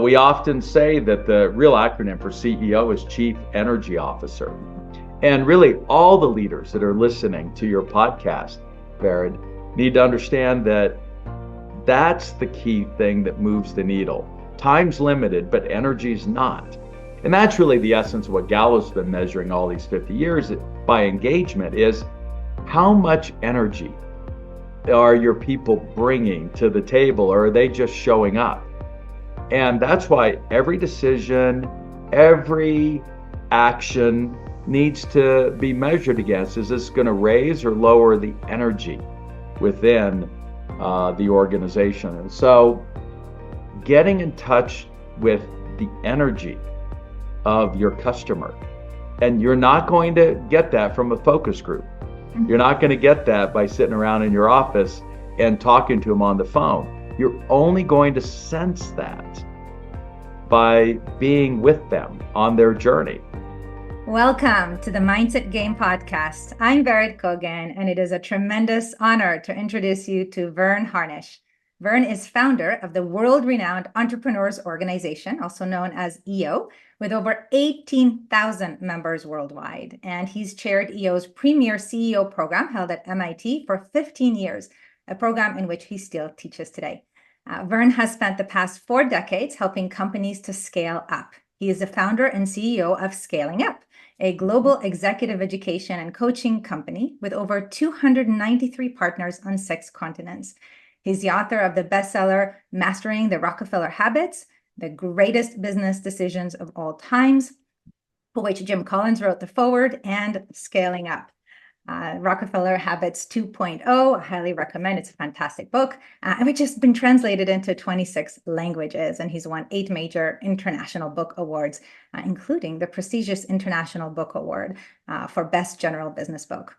We often say that the real acronym for CEO is Chief Energy Officer. And really, all the leaders that are listening to your podcast, Baron, need to understand that that's the key thing that moves the needle. Time's limited, but energy's not. And that's really the essence of what Gallup's been measuring all these 50 years by engagement is how much energy are your people bringing to the table, or are they just showing up? And that's why every decision, every action needs to be measured against. Is this going to raise or lower the energy within the organization? And so getting in touch with the energy of your customer. And you're not going to get that from a focus group. You're not going to get that by sitting around in your office and talking to them on the phone. You're only going to sense that by being with them on their journey. Welcome to the Mindset Game podcast. I'm Verne Kogan, and it is a tremendous honor to introduce you to Verne Harnish. Verne is founder of the world-renowned Entrepreneurs Organization, also known as EO, with over 18,000 members worldwide. And he's chaired EO's premier CEO program held at MIT for 15 years, a program in which he still teaches today. Verne has spent the past 4 decades helping companies to scale up. He is the founder and CEO of Scaling Up, a global executive education and coaching company with over 293 partners on 6 continents. He's the author of the bestseller, Mastering the Rockefeller Habits, The Greatest Business Decisions of All Times, for which Jim Collins wrote the foreword, and Scaling Up. Rockefeller Habits 2.0, I highly recommend. It's a fantastic book, and which has been translated into 26 languages. And he's won 8 major international book awards, including the prestigious International Book Award for Best General Business Book.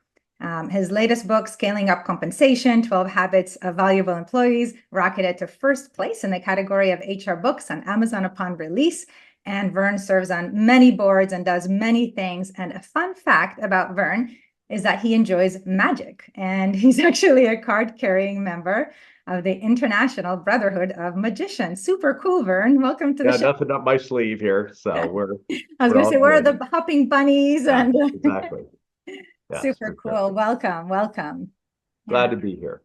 His latest book, Scaling Up Compensation, 12 Habits of Valuable Employees, rocketed to first place in the category of HR books on Amazon upon release. And Verne serves on many boards and does many things. And a fun fact about Verne is that he enjoys magic, and he's actually a card-carrying member of the International Brotherhood of Magicians. Super cool, Verne. Welcome to the show. Nothing up my sleeve here, so we're. I was going to say, where are the hopping bunnies? Yeah, and exactly. Yes, super cool. Welcome. Glad to be here.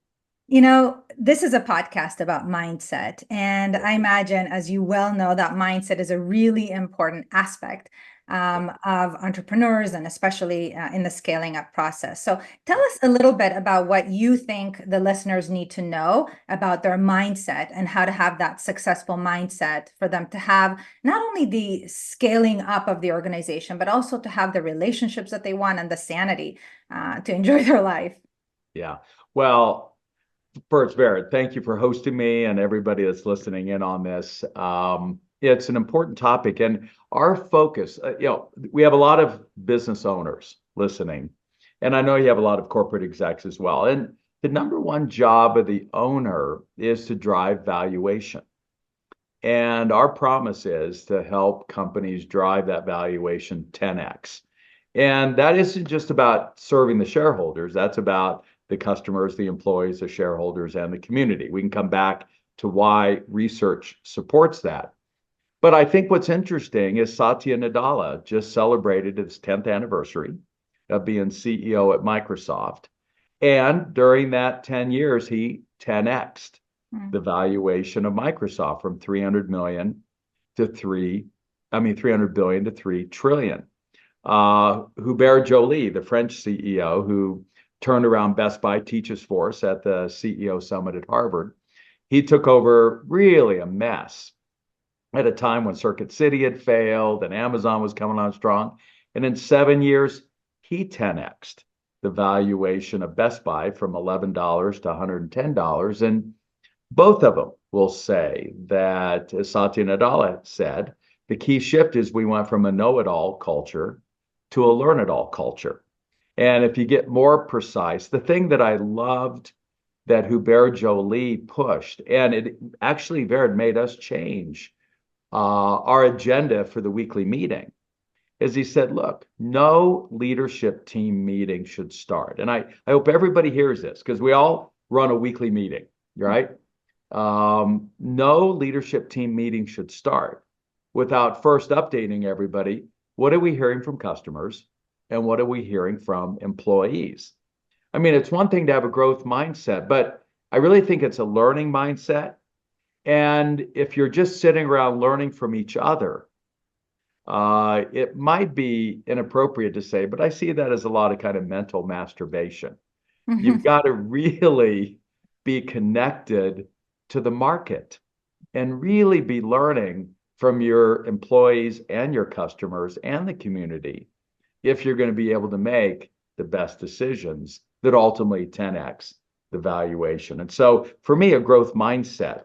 You know, this is a podcast about mindset, and I imagine, as you well know, that mindset is a really important aspect of entrepreneurs, and especially in the scaling up process. So tell us a little bit about what you think the listeners need to know about their mindset and how to have that successful mindset for them to have not only the scaling up of the organization, but also to have the relationships that they want and the sanity to enjoy their life. Yeah. Well, first, Barrett, thank you for hosting me and everybody that's listening in on this. It's an important topic, and our focus, we have a lot of business owners listening, and I know you have a lot of corporate execs as well. And the number one job of the owner is to drive valuation. And our promise is to help companies drive that valuation 10x. And that isn't just about serving the shareholders, that's about the customers, the employees, the shareholders, and the community. We can come back to why research supports that. But I think what's interesting is Satya Nadella just celebrated his 10th anniversary of being CEO at Microsoft. And during that 10 years, he 10x'd the valuation of Microsoft from 300 billion to 3 trillion. Hubert Joly, the French CEO who turned around Best Buy, teaches for us at the CEO Summit at Harvard, he took over really a mess at a time when Circuit City had failed and Amazon was coming on strong. And in 7 years, he 10x'd the valuation of Best Buy from $11 to $110. And both of them will say that, as Satya Nadella said, the key shift is we went from a know-it-all culture to a learn-it-all culture. And if you get more precise, the thing that I loved that Hubert Joly pushed, and it actually made us change our agenda for the weekly meeting, is he said, look, no leadership team meeting should start. And I hope everybody hears this, because we all run a weekly meeting, right? No leadership team meeting should start without first updating everybody. What are we hearing from customers? And what are we hearing from employees? I mean, it's one thing to have a growth mindset, but I really think it's a learning mindset. And if you're just sitting around learning from each other, it might be inappropriate to say, but I see that as a lot of kind of mental masturbation. You've got to really be connected to the market and really be learning from your employees and your customers and the community if you're going to be able to make the best decisions that ultimately 10x the valuation. And so for me, a growth mindset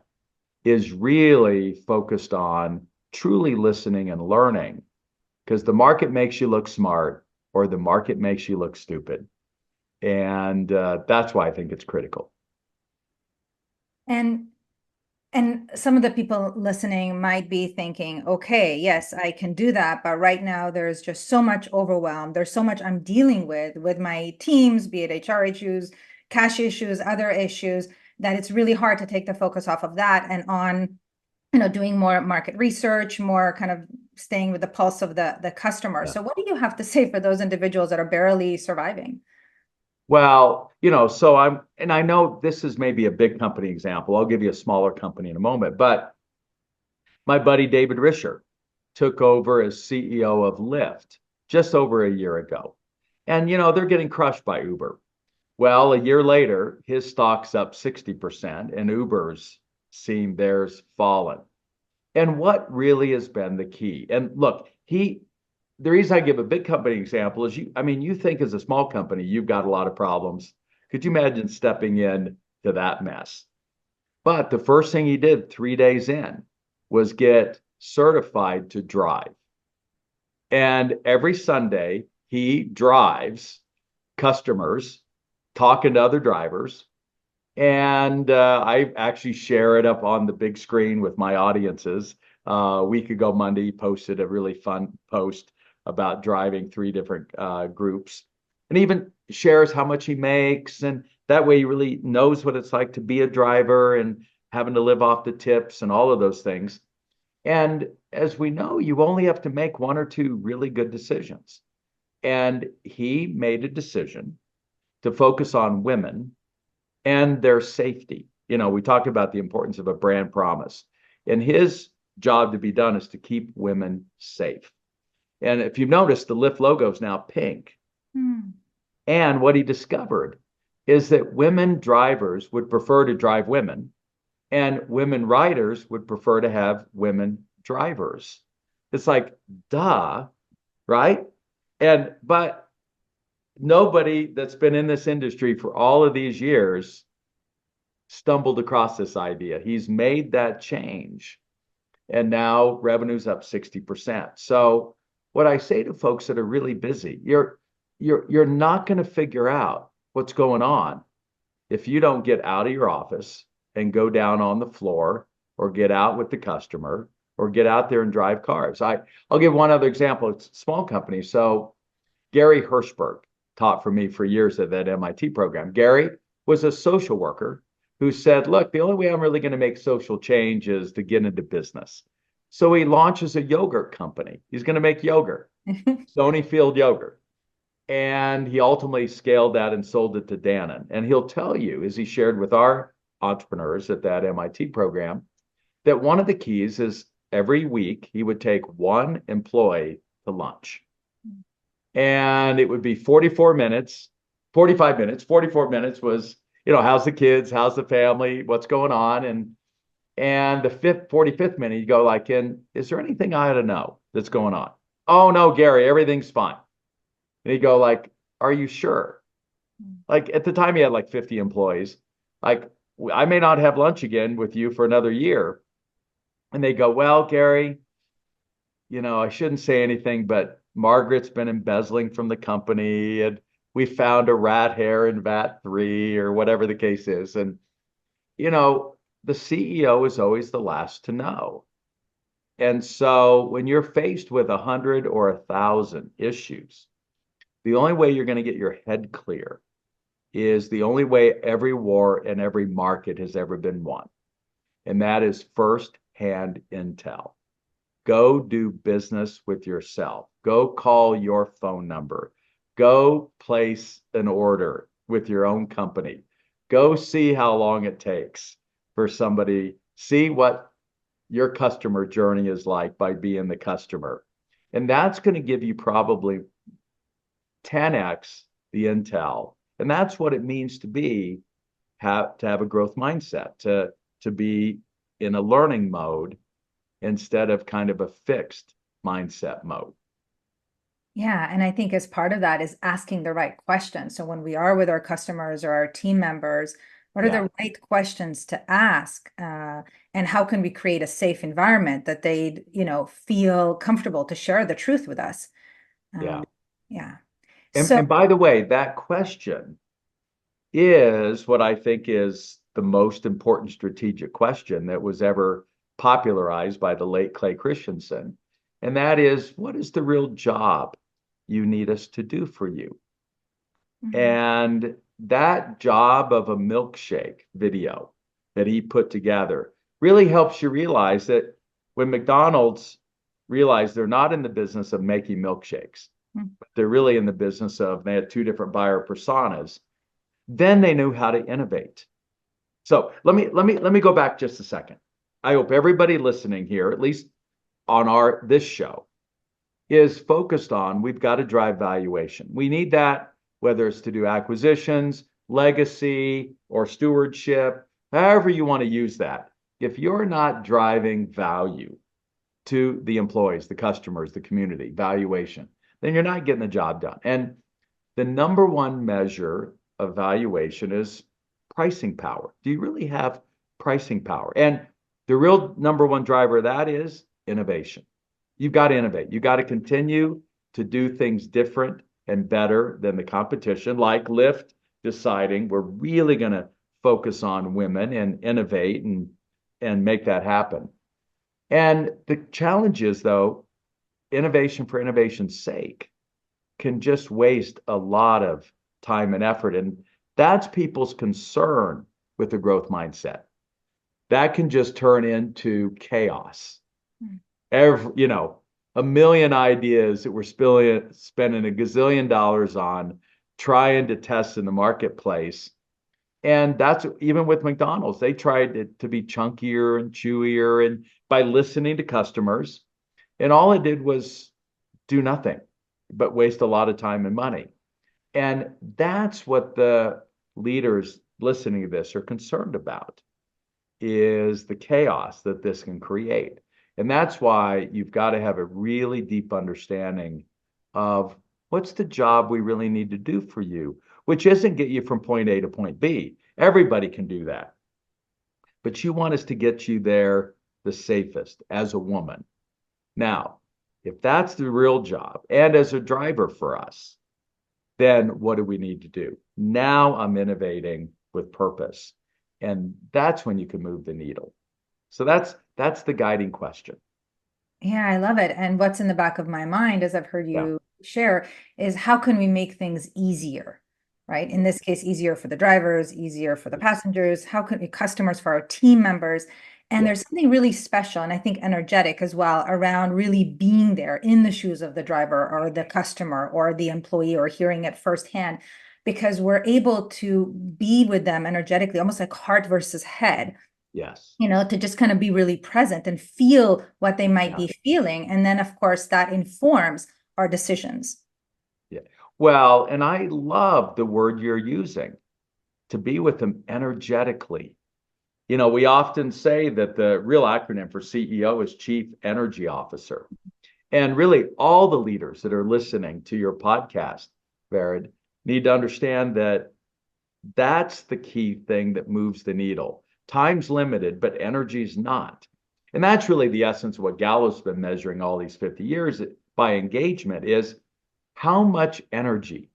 is really focused on truly listening and learning because the market makes you look smart or the market makes you look stupid. And that's why I think it's critical. And and some of the people listening might be thinking, okay, yes, I can do that, but right now there's just so much overwhelm. There's so much I'm dealing with my teams, be it HR issues, cash issues, other issues, that it's really hard to take the focus off of that and on, doing more market research, more kind of staying with the pulse of the customer. Yeah. So what do you have to say for those individuals that are barely surviving? Well, and I know this is maybe a big company example. I'll give you a smaller company in a moment, but my buddy David Risher took over as CEO of Lyft just over a year ago. And, they're getting crushed by Uber. Well, a year later, his stock's up 60% and Uber's seen theirs fallen. And what really has been the key? And look, the reason I give a big company example is you think as a small company, you've got a lot of problems. Could you imagine stepping in to that mess? But the first thing he did 3 days in was get certified to drive. And every Sunday, he drives customers talking to other drivers. And I actually share it up on the big screen with my audiences. A week ago, Monday, he posted a really fun post about driving 3 different groups and even shares how much he makes. And that way he really knows what it's like to be a driver and having to live off the tips and all of those things. And as we know, you only have to make 1 or 2 really good decisions. And he made a decision to focus on women and their safety. We talked about the importance of a brand promise. And his job to be done is to keep women safe. And if you've noticed, the Lyft logo is now pink. And what he discovered is that women drivers would prefer to drive women, and women riders would prefer to have women drivers. It's like, duh, right? But nobody that's been in this industry for all of these years stumbled across this idea. He's made that change, and now revenue's up 60%. So what I say to folks that are really busy, you're not going to figure out what's going on if you don't get out of your office and go down on the floor or get out with the customer or get out there and drive cars. I'll give one other example. It's a small company. So Gary Hirschberg taught for me for years at that MIT program. Gary was a social worker who said, look, the only way I'm really going to make social change is to get into business. So he launches a yogurt company. He's going to make yogurt, Stonyfield yogurt. And he ultimately scaled that and sold it to Dannon. And he'll tell you, as he shared with our entrepreneurs at that MIT program, that one of the keys is every week he would take one employee to lunch. And it would be 44 minutes, 45 minutes. 44 minutes was, how's the kids? How's the family? What's going on? And the 45th minute, you go like, is there anything I ought to know that's going on? Oh, no, Gary, everything's fine. And he'd go like, are you sure? Like at the time he had like 50 employees. Like, I may not have lunch again with you for another year. And they go, well, Gary, I shouldn't say anything, but Margaret's been embezzling from the company and we found a rat hair in vat 3 or whatever the case is. And, the CEO is always the last to know. And so when you're faced with 100 or 1,000 issues, the only way you're going to get your head clear is the only way every war and every market has ever been won. and that is first-hand intel. Go do business with yourself. Go call your phone number. Go place an order with your own company. Go see how long it takes for somebody, see what your customer journey is like by being the customer. And that's going to give you probably 10x the intel. And that's what it means to have a growth mindset, to be in a learning mode instead of kind of a fixed mindset mode. Yeah, and I think as part of that is asking the right questions. So when we are with our customers or our team members, what are Yeah. the right questions to ask? And how can we create a safe environment that they, feel comfortable to share the truth with us? Yeah. Yeah. And, So and by the way, that question is what I think is the most important strategic question that was ever popularized by the late Clay Christensen. And that is, what is the real job you need us to do for you? Mhm. And that job of a milkshake video that he put together really helps you realize that when McDonald's realized they're not in the business of making milkshakes, but they're really in the business of, they had two different buyer personas, then they knew how to innovate. So let me go back just a second. I hope everybody listening here, at least on this show, is focused on, we've got to drive valuation. We need that, whether it's to do acquisitions, legacy, or stewardship, however you want to use that. If you're not driving value to the employees, the customers, the community, valuation, then you're not getting the job done. And the number one measure of valuation is pricing power. Do you really have pricing power? And the real number one driver of that is innovation. You've got to innovate. You've got to continue to do things different and better than the competition, like Lyft deciding we're really going to focus on women and innovate and make that happen. And the challenge is, though, innovation for innovation's sake can just waste a lot of time and effort. And that's people's concern with the growth mindset. That can just turn into chaos. A million ideas that we're spending a gazillion dollars on trying to test in the marketplace. And that's even with McDonald's. They tried it to be chunkier and chewier, and by listening to customers, and all it did was do nothing but waste a lot of time and money. And that's what the leaders listening to this are concerned about, is the chaos that this can create. And that's why you've got to have a really deep understanding of what's the job we really need to do for you, which isn't get you from point A to point B. Everybody can do that. But you want us to get you there the safest as a woman. Now, if that's the real job and as a driver for us, then what do we need to do? Now I'm innovating with purpose. And that's when you can move the needle. So that's the guiding question. Yeah, I love it. And what's in the back of my mind, as I've heard Yeah. you share, is how can we make things easier, right? In this case, easier for the drivers, easier for the Yes. passengers, how can we customers for our team members? And Yeah. there's something really special and I think energetic as well around really being there in the shoes of the driver or the customer or the employee or hearing it firsthand, because we're able to be with them energetically, almost like heart versus head, Yes. to just kind of be really present and feel what they might Yeah. be feeling. And then, of course, that informs our decisions. Yeah. Well, and I love the word you're using, to be with them energetically. We often say that the real acronym for CEO is Chief Energy Officer. And really, all the leaders that are listening to your podcast, Vered, need to understand that that's the key thing that moves the needle. Time's limited, but energy's not. And that's really the essence of what Gallup's been measuring all these 50 years by engagement, is how much energy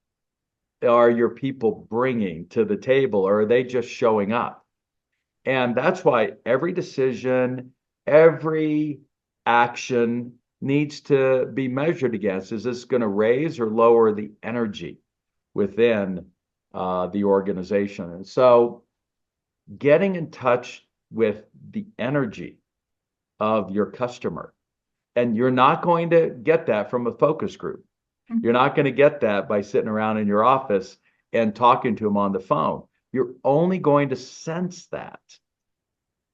are your people bringing to the table, or are they just showing up? And that's why every decision, every action needs to be measured against, is this going to raise or lower the energy within the organization? And so getting in touch with the energy of your customer. And you're not going to get that from a focus group. You're not going to get that by sitting around in your office and talking to them on the phone. You're only going to sense that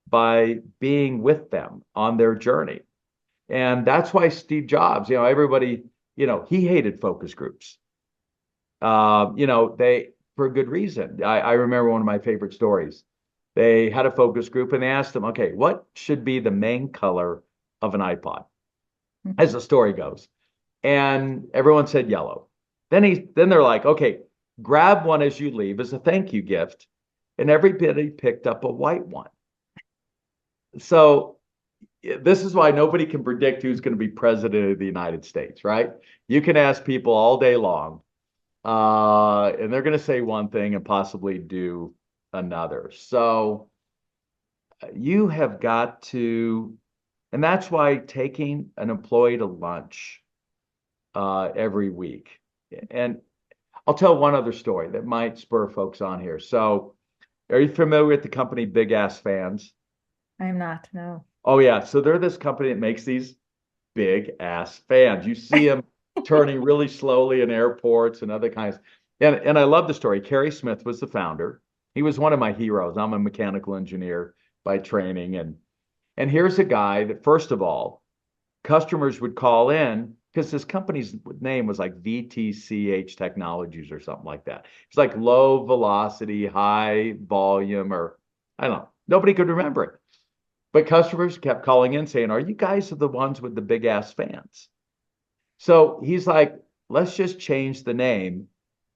by being with them on their journey. And that's why Steve Jobs, everybody, he hated focus groups. They, for a good reason. I remember one of my favorite stories. They had a focus group and they asked them, okay, what should be the main color of an iPod? As the story goes. And everyone said yellow. Then they're like, okay, grab one as you leave as a thank you gift. And everybody picked up a white one. So this is why nobody can predict who's going to be president of the United States, right? You can ask people all day long, and they're going to say one thing and possibly do another. So you have got to, and that's why taking an employee to lunch every week. And I'll tell one other story that might spur folks on here. So, are you familiar with the company Big Ass Fans? I'm not, no. Oh, yeah. So, they're this company that makes these big ass fans. You see them turning really slowly in airports and other kinds. And I love the story. Kerry Smith was the founder. He was one of my heroes. I'm a mechanical engineer by training. And here's a guy that, first of all, customers would call in because this company's name was like VTCH Technologies or something like that. It's like low velocity, high volume, or I don't know. Nobody could remember it. But customers kept calling in saying, are you guys the ones with the big ass fans? So he's like, let's just change the name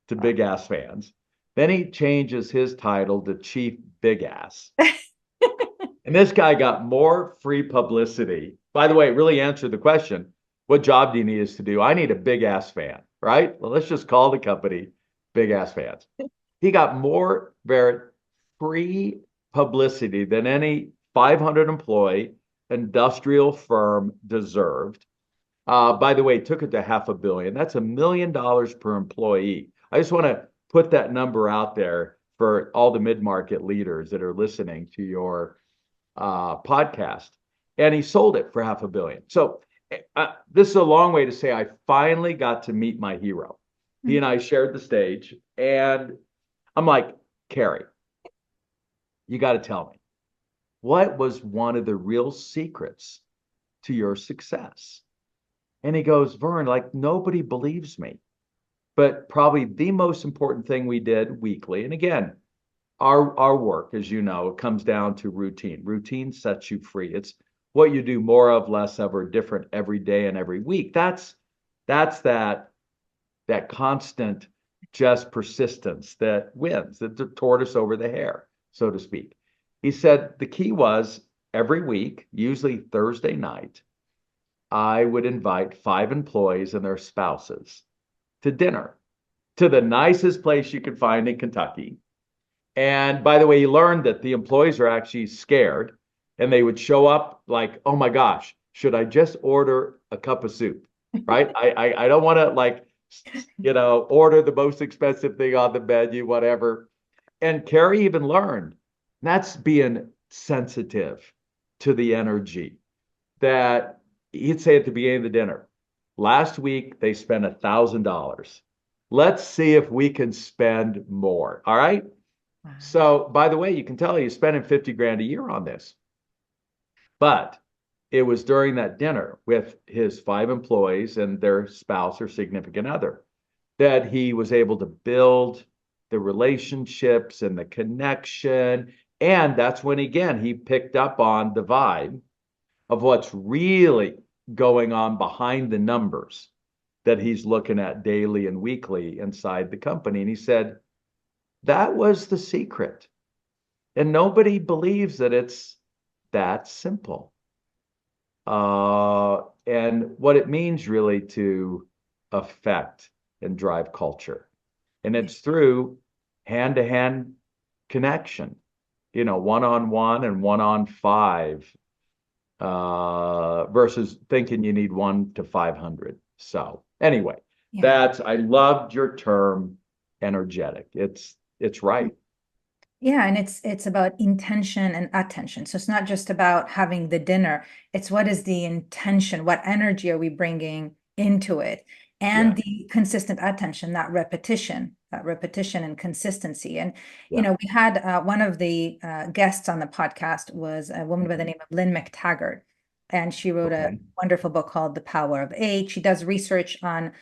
to Big Ass Fans. Then he changes his title to Chief Big Ass. And this guy got more free publicity. By the way, it really answered the question, what job do you need us to do? I need a big ass fan, right? Well, let's just call the company Big Ass Fans. He got more free publicity than any 500 employee industrial firm deserved. By the way, took it to $500 million. That's $1 million per employee. I just want to put that number out there for all the mid-market leaders that are listening to your podcast. And he sold it for $500 million. So this is a long way to say I finally got to meet my hero. He and I shared the stage, and I'm like, Kerry, you got to tell me, what was one of the real secrets to your success? And he goes, Verne, like nobody believes me. But probably the most important thing we did weekly, and again, our work, as you know, it comes down to routine. Routine sets you free. It's what you do more of, less of, or different every day and every week. That's that constant just persistence that wins, the tortoise over the hare, so to speak. He said the key was every week, usually Thursday night, I would invite 5 employees and their spouses to dinner to the nicest place you could find in Kentucky. And by the way, he learned that the employees are actually scared and they would show up like, oh my gosh, should I just order a cup of soup? Right? I don't want to order the most expensive thing on the menu, whatever. And Carrie even learned that's being sensitive to the energy that he'd say at the beginning of the dinner, last week they spent $1,000. Let's see if we can spend more. All right. Wow. So by the way, you can tell he's spending 50 grand a year on this. But it was during that dinner with his 5 employees and their spouse or significant other that he was able to build the relationships and the connection. And that's when, again, he picked up on the vibe of what's really going on behind the numbers that he's looking at daily and weekly inside the company. And he said, that was the secret. And nobody believes that it's that simple. And what it means really to affect and drive culture. And it's through hand-to-hand connection, one-on-one and 1-on-5, versus thinking you need 1 to 500. So anyway, I loved your term energetic. It's right. Yeah, and it's about intention and attention. So it's not just about having the dinner. It's what is the intention? What energy are we bringing into it? Yeah, And the consistent attention, that repetition and consistency. And yeah. we had one of the guests on the podcast was a woman by the Mhm. name of Lynn McTaggart, and she wrote a Okay. wonderful book called The Power of Eight. She does research on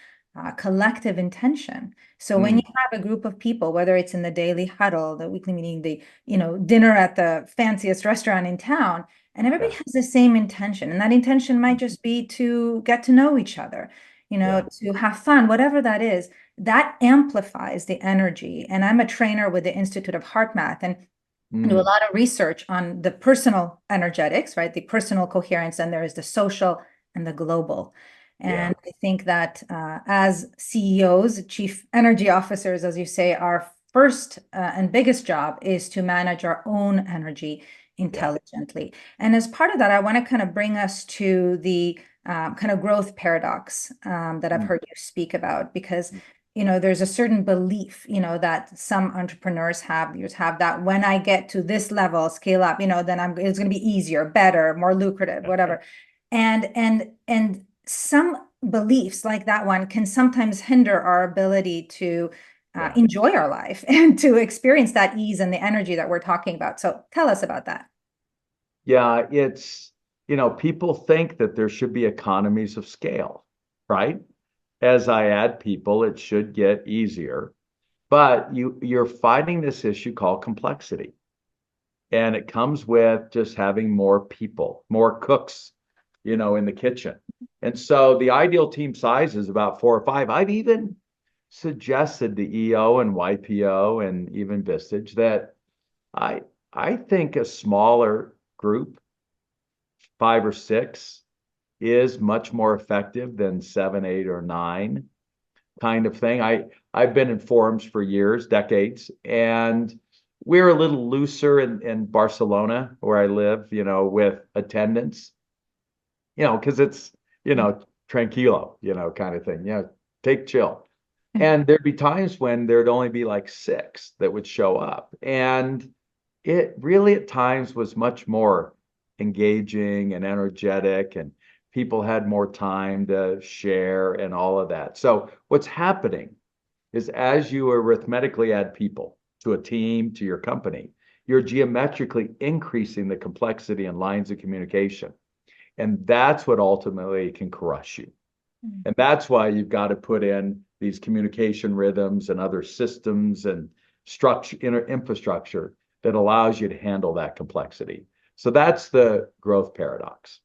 collective intention. So when you Mm, have a group of people, whether it's in the daily huddle, the weekly meeting, the dinner at the fanciest restaurant in town, and everybody yeah, has the same intention, and that intention might mm, just be to get to know each other, yeah. to have fun, whatever that is, that amplifies the energy. And I'm a trainer with the Institute of Heart Math, and do a Mm, lot of research on the personal energetics, right? The personal coherence, and there is the social and the global. yeah, And I think that as CEOs, chief energy officers, as you say, our first and biggest job is to manage our own energy yeah. intelligently. And as part of that, I want to kind of bring us to the kind of growth paradox that I've Mm, heard you speak about, because there's a certain belief, that some entrepreneurs have, leaders have, that when I get to this level, scale up, then it's going to be easier, better, more lucrative, whatever. And some beliefs like that one can sometimes hinder our ability to yeah. enjoy our life and to experience that ease and the energy that we're talking about. So tell us about that. Yeah, people think that there should be economies of scale, right? As I add people, it should get easier. But you're fighting this issue called complexity. And it comes with just having more people, more cooks, in the kitchen. And so the ideal team size is about 4 or 5. I've even suggested to EO and YPO and even Vistage that I I think a smaller group, 5 or 6, is much more effective than 7, 8, or 9 kind of thing. I've been in forums for years, decades, and we're a little looser in Barcelona where I live, with attendance, because it's, tranquilo, kind of thing. Take chill. And there'd be times when there'd only be like 6 that would show up. And it really at times was much more engaging and energetic, and people had more time to share and all of that. So what's happening is as you arithmetically add people to a team, to your company, you're geometrically increasing the complexity and lines of communication. And that's what ultimately can crush you. And that's why you've got to put in these communication rhythms and other systems and structure, infrastructure that allows you to handle that complexity. So that's the growth paradox.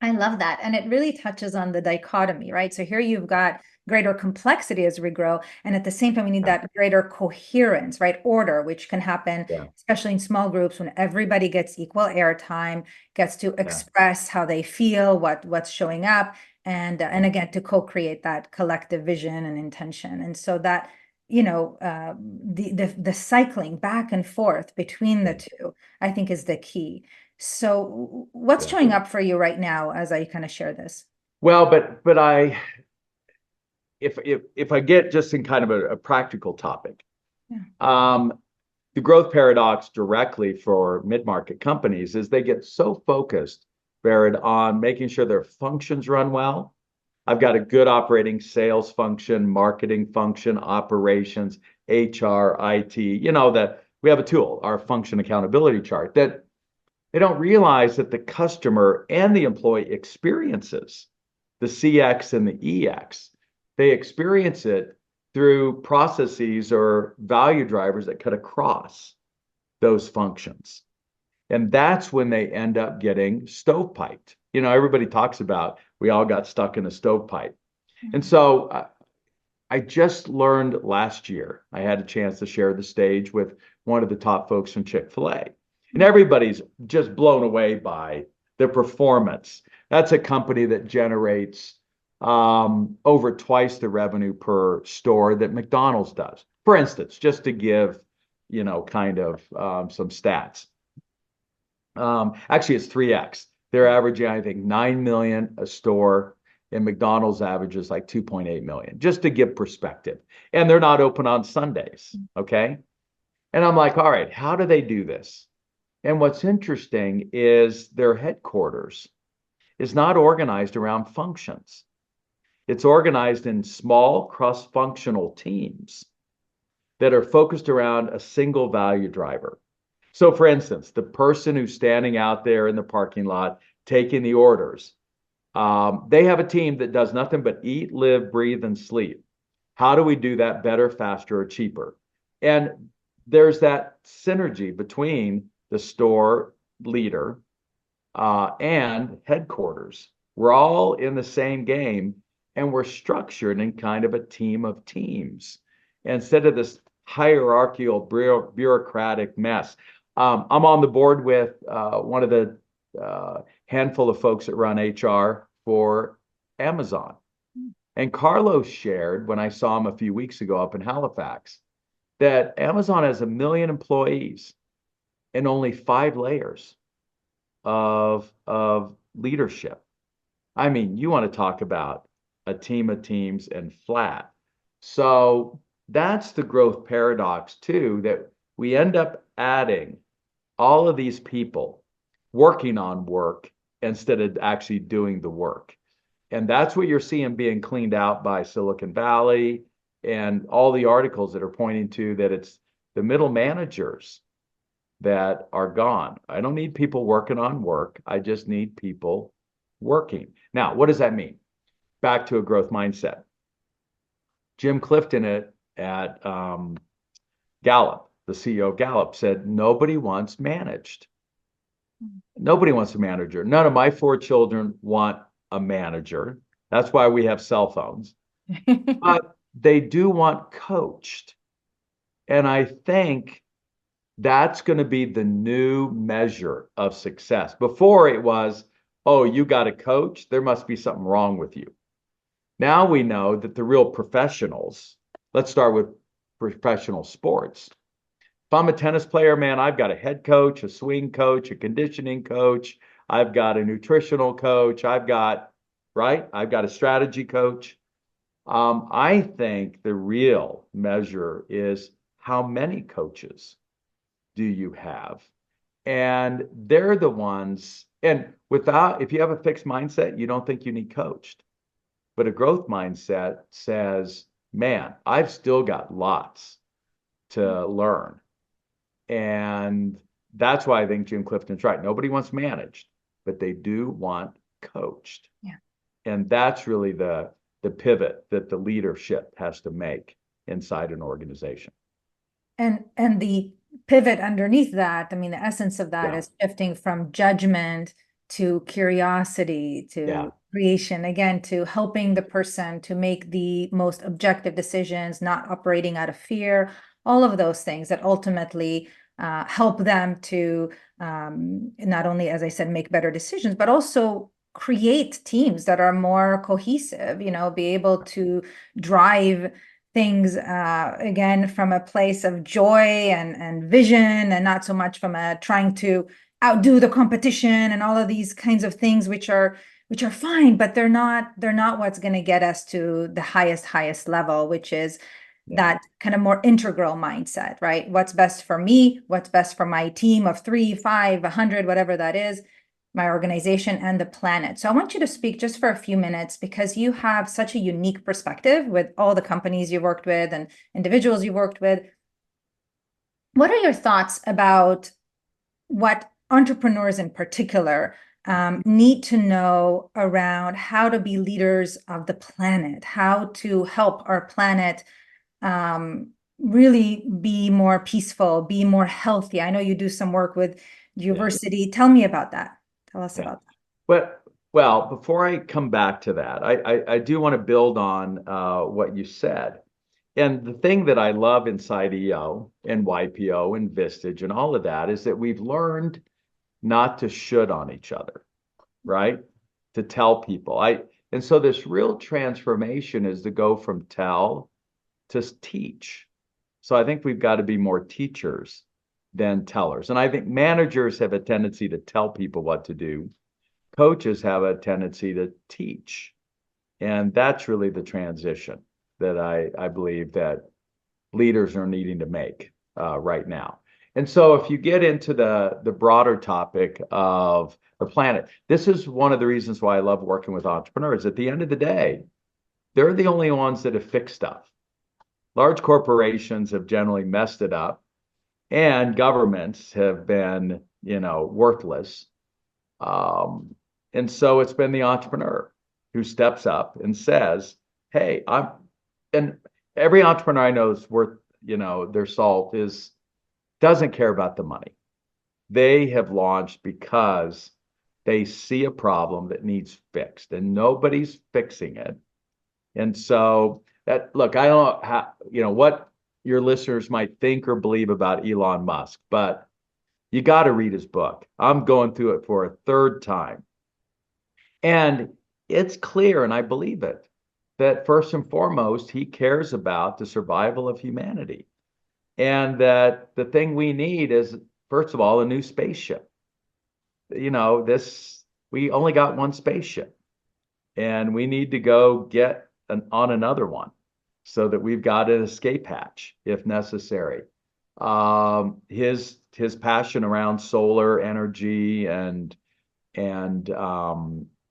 I love that. And it really touches on the dichotomy, right? So here you've got greater complexity as we grow. And at the same time, we need Yeah, that greater coherence, right? Order, which can happen, yeah, especially in small groups when everybody gets equal airtime, gets to yeah, express how they feel, what's showing up, and again, to co-create that collective vision and intention. And so that, the cycling back and forth between the yeah, two, I think is the key. So what's yeah. showing up for you right now as I kind of share this? Well, but if I get just in kind of a practical topic, Yeah. um, the growth paradox directly for mid-market companies is they get so focused, Barrett, on making sure their functions run well. I've got a good operating sales function, marketing function, operations, HR, IT, that we have a tool, our function accountability chart, that they don't realize that the customer and the employee experiences the CX and the EX. They experience it through processes or value drivers that cut across those functions. And that's when they end up getting stovepiped. Everybody talks about we all got stuck in a stovepipe. And so I just learned last year, I had a chance to share the stage with one of the top folks from Chick-fil-A. And everybody's just blown away by the performance. That's a company that generates over twice the revenue per store that McDonald's does. For instance, just to give, kind of some stats. Actually, it's 3x. They're averaging, I think, 9 million a store, and McDonald's averages like 2.8 million, just to give perspective. And they're not open on Sundays. Okay. And I'm like, all right, how do they do this? And what's interesting is their headquarters is not organized around functions. It's organized in small cross-functional teams that are focused around a single value driver. So, for instance, the person who's standing out there in the parking lot taking the orders, they have a team that does nothing but eat, live, breathe, and sleep. How do we do that better, faster, or cheaper? And there's that synergy between the store leader and headquarters. We're all in the same game, and we're structured in kind of a team of teams instead of this hierarchical bureaucratic mess. I'm on the board with one of the handful of folks that run HR for Amazon. And Carlos shared when I saw him a few weeks ago up in Halifax that Amazon has 1 million employees and only 5 layers of leadership. I mean, you want to talk about a team of teams and flat. So that's the growth paradox too, that we end up adding all of these people working on work instead of actually doing the work. And that's what you're seeing being cleaned out by Silicon Valley and all the articles that are pointing to that it's the middle managers that are gone. I don't need people working on work. I just need people working. Now, what does that mean? Back to a growth mindset. Jim Clifton at Gallup, the CEO of Gallup, said nobody wants managed. Nobody wants a manager. None of my 4 children want a manager. That's why we have cell phones. But they do want coached. And I think that's going to be the new measure of success. Before it was, oh, you got a coach, there must be something wrong with you. Now we know that the real professionals, let's start with professional sports. If I'm a tennis player, man, I've got a head coach, a swing coach, a conditioning coach. I've got a nutritional coach. I've got a strategy coach. I think the real measure is how many coaches do you have? And they're the ones, and if you have a fixed mindset, you don't think you need coached. But a growth mindset says, man, I've still got lots to learn. And that's why I think Jim Clifton's right. Nobody wants managed, but they do want coached. Yeah. And that's really the pivot that the leadership has to make inside an organization. And the pivot underneath that, I mean, the essence of that is shifting from judgment to curiosity to creation, again, to helping the person to make the most objective decisions, not operating out of fear, all of those things that ultimately help them to not only, as I said, make better decisions, but also create teams that are more cohesive, be able to drive things again from a place of joy and vision, and not so much from a trying to outdo the competition and all of these kinds of things, which are fine, but they're not what's going to get us to the highest level, which is that kind of more integral mindset, right? What's best for me, what's best for my team of 3, 5, 100, whatever that is, my organization and the planet. So I want you to speak just for a few minutes, because you have such a unique perspective with all the companies you worked with and individuals you worked with. What are your thoughts about what entrepreneurs in particular need to know around how to be leaders of the planet, how to help our planet really be more peaceful, be more healthy? I know you do some work with university. Tell me about that. Tell us about that. Well, before I come back to that, I do want to build on what you said. And the thing that I love inside EO and YPO and Vistage and all of that is that we've learned not to should on each other, right? To tell people. And so this real transformation is to go from tell to teach. So I think we've got to be more teachers than tellers. And I think managers have a tendency to tell people what to do. Coaches have a tendency to teach. And that's really the transition that I believe that leaders are needing to make. right now. And so if you get into the broader topic of the planet, this is one of the reasons why I love working with entrepreneurs. At the end of the day, they're the only ones that have fixed stuff. Large corporations have generally messed it up, and governments have been, worthless. Um, and so it's been the entrepreneur who steps up and says, "Hey, and every entrepreneur I know is worth, their salt is doesn't care about the money. They have launched because they see a problem that needs fixed and nobody's fixing it. And so look, I don't know how, what your listeners might think or believe about Elon Musk, but you got to read his book. I'm going through it for a third time. And it's clear, and I believe it, that first and foremost, he cares about the survival of humanity. And that the thing we need is, first of all, a new spaceship. We only got one spaceship, and we need to go get on another one so that we've got an escape hatch if necessary. His passion around solar energy and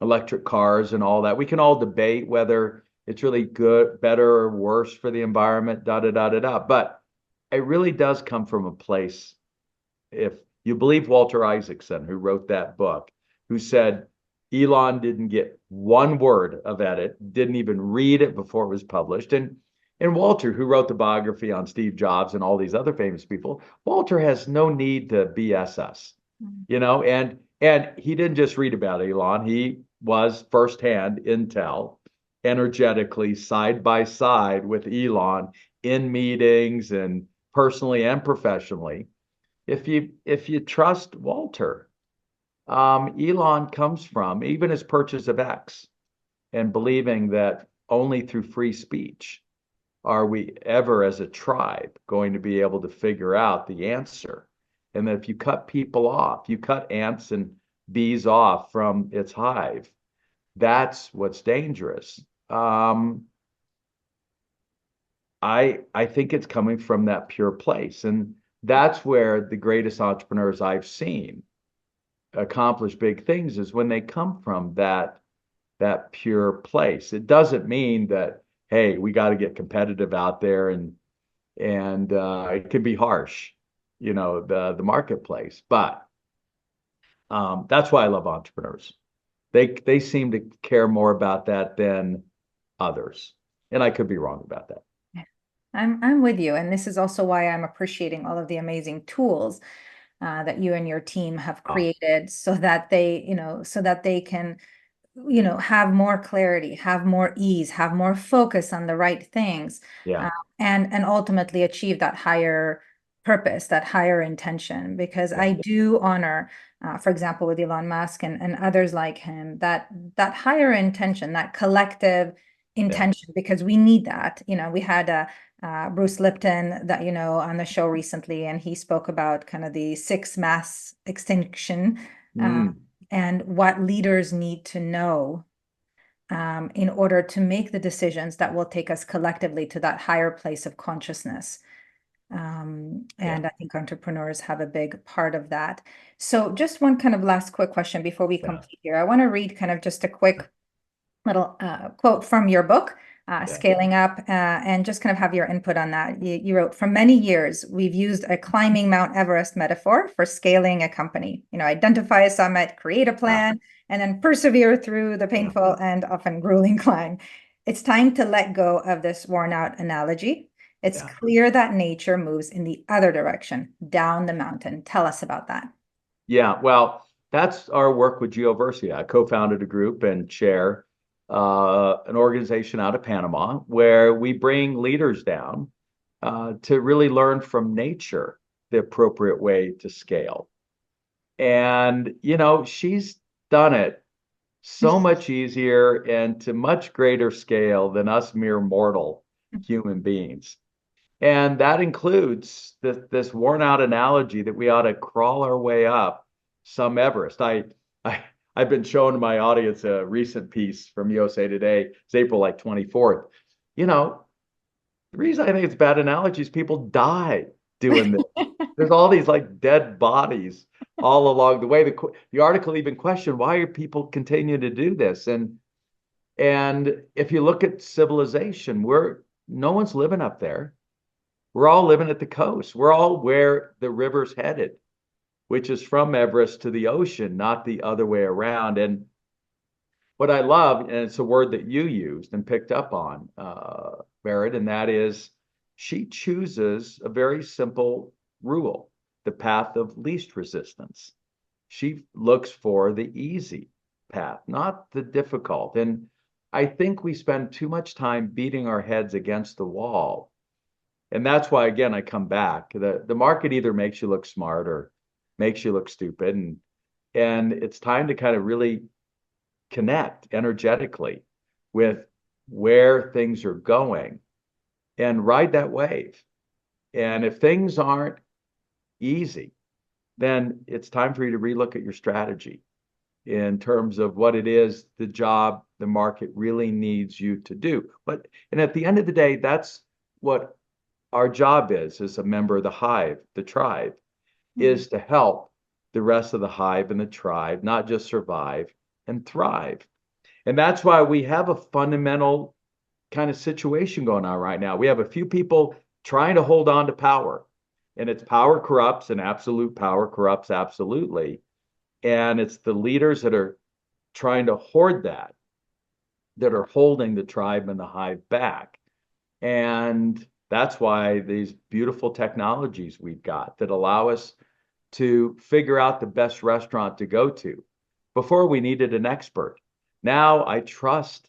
electric cars and all that. We can all debate whether it's really good, better, or worse for the environment, da da da da da. But it really does come from a place, if you believe Walter Isaacson, who wrote that book, who said Elon didn't get one word of edit, didn't even read it before it was published. And Walter, who wrote the biography on Steve Jobs and all these other famous people, Walter has no need to BS us, and he didn't just read about Elon. He was firsthand intel, energetically side by side with Elon in meetings and personally and professionally. If you trust Walter, Elon comes from even his purchase of X and believing that only through free speech are we ever as a tribe going to be able to figure out the answer. And that if you cut people off, you cut ants and bees off from its hive, that's what's dangerous. I think it's coming from that pure place. And that's where the greatest entrepreneurs I've seen accomplish big things is when they come from that pure place. It doesn't mean that, hey, we got to get competitive out there and it can be harsh, the marketplace. But that's why I love entrepreneurs. They seem to care more about that than others. And I could be wrong about that. I'm with you, and this is also why I'm appreciating all of the amazing tools that you and your team have Oh, created, so that they can, have more clarity, have more ease, have more focus on the right things, yeah, and ultimately achieve that higher purpose, that higher intention. Because yeah, I do honor, for example, with Elon Musk and others like him, that higher intention, that collective yeah. intention, because we need that. We had a Bruce Lipton that on the show recently, and he spoke about kind of the six mass extinction, Mm, and what leaders need to know in order to make the decisions that will take us collectively to that higher place of consciousness. yeah, And I think entrepreneurs have a big part of that. So just one kind of last quick question before we yeah, complete here. I want to read kind of just a quick little quote from your book, yeah, Scaling Up, and just kind of have your input on that. You wrote, "For many years, we've used a climbing Mount Everest metaphor for scaling a company. Identify a summit, create a ah, plan, and then persevere through the yeah, painful and often grueling climb. It's time to let go of this worn out analogy. It's yeah. clear that nature moves in the other direction, down the mountain." Tell us about that. Yeah, well, that's our work with GeoVersia. I co-founded a group and chair an organization out of Panama where we bring leaders down to really learn from nature the appropriate way to scale. And, she's done it so much easier and to much greater scale than us mere mortal human beings. And that includes this worn out analogy that we ought to crawl our way up some Everest. I I've been showing my audience a recent piece from USA Today. It's April like 24th. You know, the reason I think it's a bad analogy is people die doing this. There's all these like dead bodies all along the way. The article even questioned, why are people continuing to do this? And if you look at civilization, no one's living up there. We're all living at the coast. We're all where the river's headed, which is from Everest to the ocean, not the other way around. And what I love, and it's a word that you used and picked up on, Barrett, and that is she chooses a very simple rule, the path of least resistance. She looks for the easy path, not the difficult. And I think we spend too much time beating our heads against the wall. And that's why, again, I come back. The market either makes you look smart or makes you look stupid. And it's time to kind of really connect energetically with where things are going and ride that wave. And if things aren't easy, then it's time for you to relook at your strategy in terms of what it is, the job the market really needs you to do. And at the end of the day, that's what our job is as a member of the hive, the tribe, is to help the rest of the hive and the tribe not just survive and thrive. And that's why we have a fundamental kind of situation going on right now. We have a few people trying to hold on to power, and it's power corrupts, and absolute power corrupts absolutely. And it's the leaders that are trying to hoard that are holding the tribe and the hive back. And that's why these beautiful technologies we've got that allow us to figure out the best restaurant to go to. Before we needed an expert. Now I trust.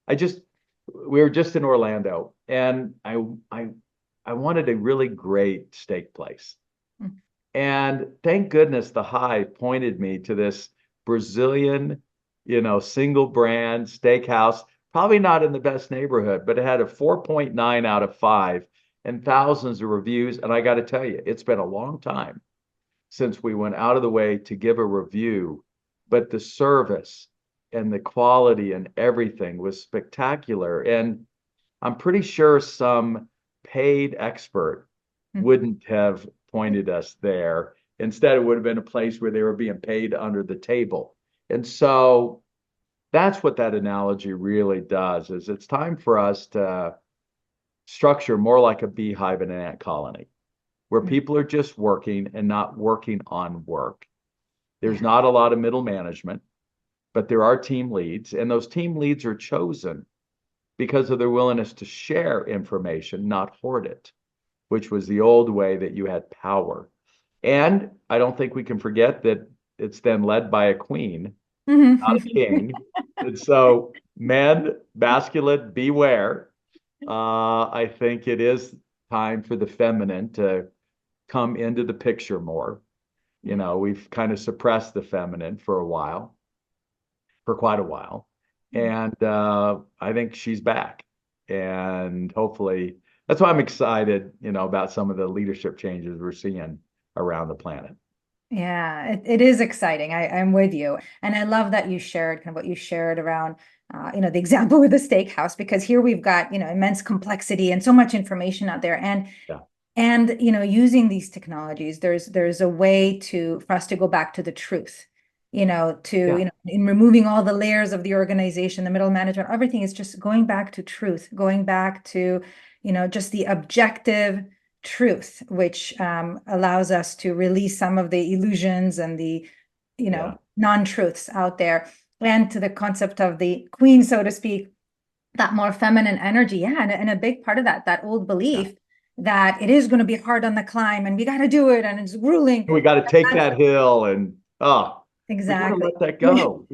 We were just in Orlando, and I wanted a really great steak place. And thank goodness the Hive pointed me to this Brazilian, single brand steakhouse, probably not in the best neighborhood, but it had a 4.9 out of 5 and thousands of reviews. And I got to tell you, it's been a long time since we went out of the way to give a review, but the service and the quality and everything was spectacular. And I'm pretty sure some paid expert wouldn't have pointed us there. Instead, it would have been a place where they were being paid under the table. And so that's what that analogy really does, is it's time for us to structure more like a beehive and an ant colony, where people are just working and not working on work. There's not a lot of middle management, but there are team leads, and those team leads are chosen because of their willingness to share information, not hoard it, which was the old way that you had power. And I don't think we can forget that it's then led by a queen, not a king. And so, men, masculine, beware. I think it is time for the feminine to come into the picture more. We've kind of suppressed the feminine for quite a while. And I think she's back. And hopefully, that's why I'm excited, about some of the leadership changes we're seeing around the planet. Yeah, it is exciting. I'm with you. And I love that you shared kind of what you shared around, the example with the steakhouse, because here we've got, immense complexity and so much information out there. And using these technologies, there's a way for us to go back to the truth, in removing all the layers of the organization, the middle management, everything is just going back to truth, going back to, just the objective truth, which allows us to release some of the illusions and the, non-truths out there, and to the concept of the queen, so to speak, that more feminine energy. Yeah. And a big part of that old belief that it is going to be hard on the climb and we got to do it and it's grueling. We got to take that hill and, exactly. we got to let that go.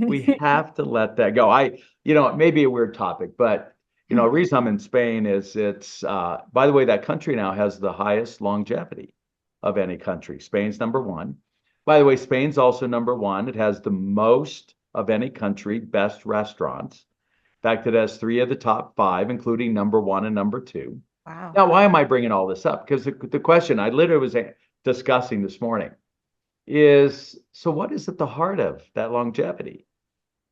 We have to let that go. It may be a weird topic, but the reason I'm in Spain is it's, by the way, that country now has the highest longevity of any country. Spain's number one. By the way, Spain's also number one. It has the most of any country, best restaurants. In fact, it has 3 of the top 5, including number 1 and number 2. Wow. Now, why am I bringing all this up? Because the question I literally was discussing this morning is, so what is at the heart of that longevity?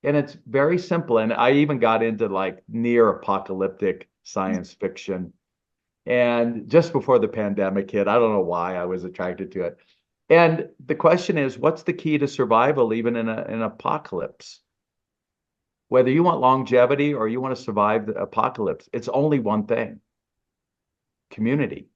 And it's very simple. And I even got into like near apocalyptic science fiction. And just before the pandemic hit, I don't know why I was attracted to it. And the question is, what's the key to survival, even in an apocalypse? Whether you want longevity or you want to survive the apocalypse, it's only one thing: community.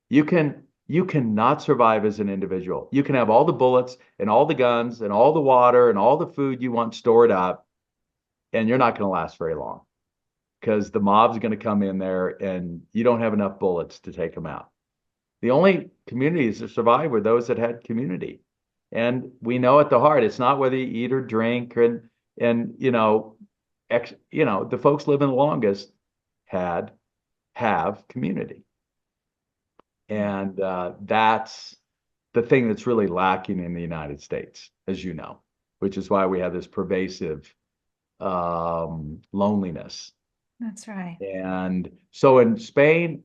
You cannot survive as an individual. You can have all the bullets and all the guns and all the water and all the food you want stored up, and you're not going to last very long because the mob's going to come in there and you don't have enough bullets to take them out. The only communities that survive were those that had community. And we know at the heart, it's not whether you eat or drink and the folks living the longest have community. And that's the thing that's really lacking in the United States, as you know, which is why we have this pervasive loneliness. That's right. And so in Spain,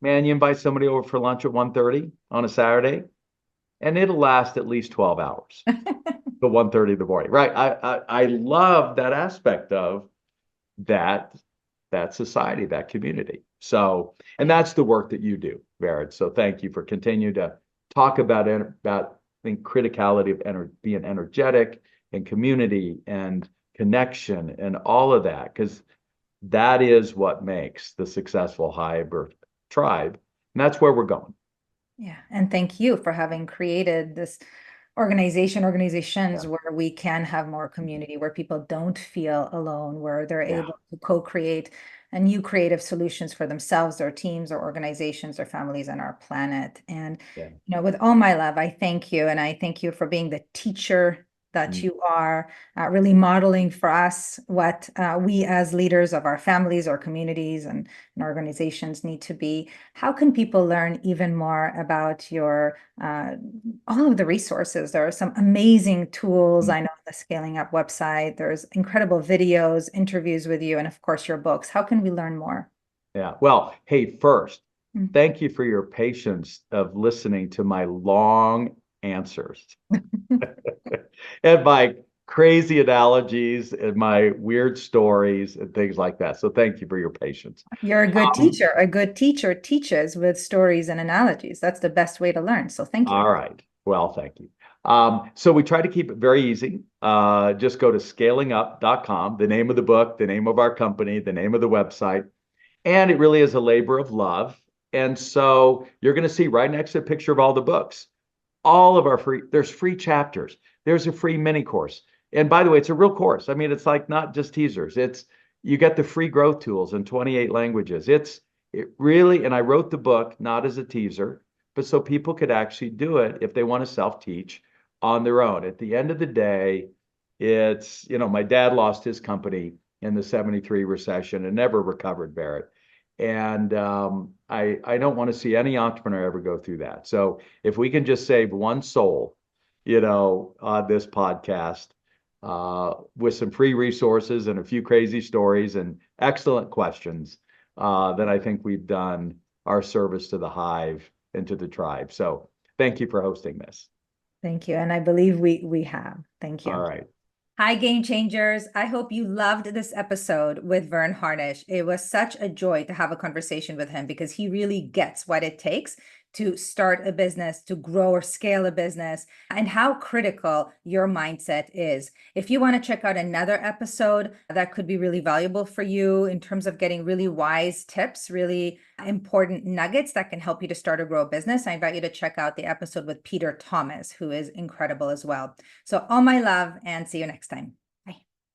man, you invite somebody over for lunch at 1:30 on a Saturday, and it'll last at least 12 hours to 1:30 in the morning. Right. I love that aspect of that society, that community. So, and that's the work that you do, Verne. So thank you for continuing to talk about I think criticality of being energetic and community and connection and all of that, because that is what makes the successful hive or tribe. And that's where we're going. Yeah. And thank you for having created this organizations where we can have more community, where people don't feel alone, where they're able to co-create new creative solutions for themselves, their teams, their organizations, their families, and our planet. And, with all my love, I thank you. And I thank you for being the teacher that you are, really modeling for us what we as leaders of our families, our communities, and organizations need to be. How can people learn even more about your all of the resources? There are some amazing tools. I know the Scaling Up website. There's incredible videos, interviews with you, and of course your books. How can we learn more? Yeah. Well, hey, first, thank you for your patience of listening to my long answers and my crazy analogies and my weird stories and things like that. So thank you for your patience. You're a good teacher. A good teacher teaches with stories and analogies. That's the best way to learn. So thank you. All right. Well, thank you. So we try to keep it very easy. Just go to scalingup.com, the name of the book, the name of our company, the name of the website. And it really is a labor of love. And so you're going to see right next to a picture of all the books, all of our there's free chapters. There's a free mini course. And by the way, it's a real course. I mean, it's like not just teasers. You get the free growth tools in 28 languages. It really, and I wrote the book not as a teaser, but so people could actually do it if they want to self-teach on their own. At the end of the day, it's, my dad lost his company in the 73 recession and never recovered, Barrett. And I don't want to see any entrepreneur ever go through that. So if we can just save one soul, on this podcast, with some free resources and a few crazy stories and excellent questions, then I think we've done our service to the hive and to the tribe. So thank you for hosting this. Thank you. And I believe we have. Thank you. All right. Hi, Game Changers. I hope you loved this episode with Verne Harnish. It was such a joy to have a conversation with him because he really gets what it takes to start a business, to grow or scale a business, and how critical your mindset is. If you want to check out another episode that could be really valuable for you in terms of getting really wise tips, really important nuggets that can help you to start or grow a business, I invite you to check out the episode with Peter Thomas, who is incredible as well. So all my love, and see you next time.